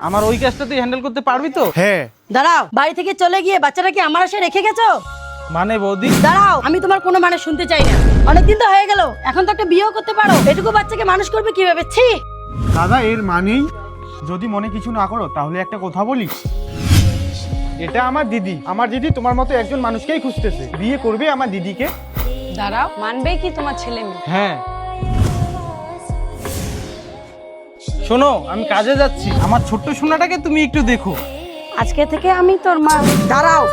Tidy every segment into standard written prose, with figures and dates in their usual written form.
আমার ওই কাজটা তুই হ্যান্ডেল করতে পারবি তো? হ্যাঁ। দাঁড়াও, বাড়ি থেকে চলে গিয়ে বাচ্চাটা কি আমার আশায় রেখে গেছো? মানে বৌদি, দাঁড়াও, আমি তোমার কোনো মানে শুনতে চাই না। অনেকদিন তো হয়ে গেল, এখন তো একটা বিয়েও করতে পারো। এটুকু বাচ্চাকে মানুষ করবে কিভাবে? ছি। দাদা এর মানেই যদি মনে কিছু না করো তাহলে একটা কথা বলি, এটা আমার দিদি। আমার দিদি তোমার মতো একজন মানুষকেই খুঁজতেছে, বিয়ে করবে আমার দিদিকে। দাঁড়াও, মানবে কি তোমার ছেলে মেয়ে? হ্যাঁ শোনো, আমি কাজে যাচ্ছি, আমার ছোট্ট সোনাটাকে তুমি একটু দেখো। আজকে থেকে আমি তোর মা। দাঁড়াও,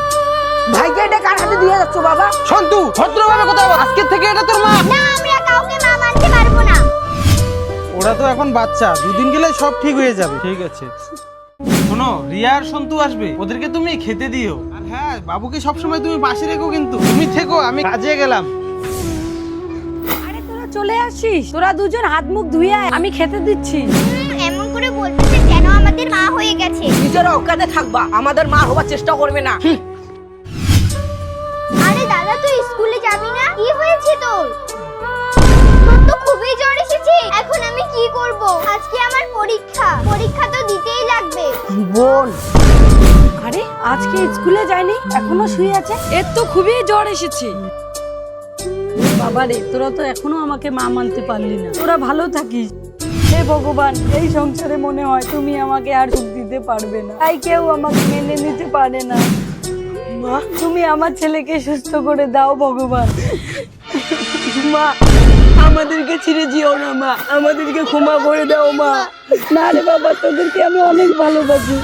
ভাইকে এটা কার হাতে দিয়ে যাচ্ছ বাবা? সন্তু, ভদ্রভাবে কথা বল। আজকে থেকে এটা তোর মা। না, আমরা কাউকে মা মানতে পারবো না। ওরা তো এখন বাচ্চা, দুদিন গেলে সব ঠিক হয়ে যাবে। ঠিক আছে। শোনো, রিয়া আর সন্তু আসবে, ওদেরকে তুমি খেতে দিও। আর হ্যাঁ, বাবুকে সবসময় তুমি পাশে রেখো কিন্তু। তুমি থেকো, আমি কাজে গেলাম। আরে তোরা চলে আসিস, তোরা দুজন হাত মুখ ধুয়ে আয়, আমি খেতে দিচ্ছি। এমন করে বলতেছে যেন আমাদের মা হয়ে গেছে। নিজের অজ্ঞাতে থাকবা, আমাদের মা হবার চেষ্টা করবে না। আরে দাদা, তুই স্কুলে যাবি না? কি হয়েছে তোর? তোর তো খুবই জ্বর এসেছে। এখন আমি কি করব? আজকে আমার পরীক্ষা, পরীক্ষা তো দিতেই লাগবে। বোন, আরে আজকে স্কুলে যায়নি, এখনো শুয়ে আছে। এর তো খুবই জ্বর এসেছে। বাবারে, তোরা তো এখনো আমাকে মা মানতে পারলি না। তোরা ভালো থাকিস। হে ভগবান, এই সংসারে মনে হয় তুমি আমাকে আর সুখ দিতে পারবে না, তাই কেউ আমাকে মেনে নিতে পারে না। মা, তুমি আমার ছেলেকে সুস্থ করে দাও ভগবান। মা, আমাদেরকে ছেড়ে যেও না মা, আমাদেরকে ক্ষমা করে দাও মা। না রে বাবা, তোদেরকে আমি অনেক ভালোবাসি।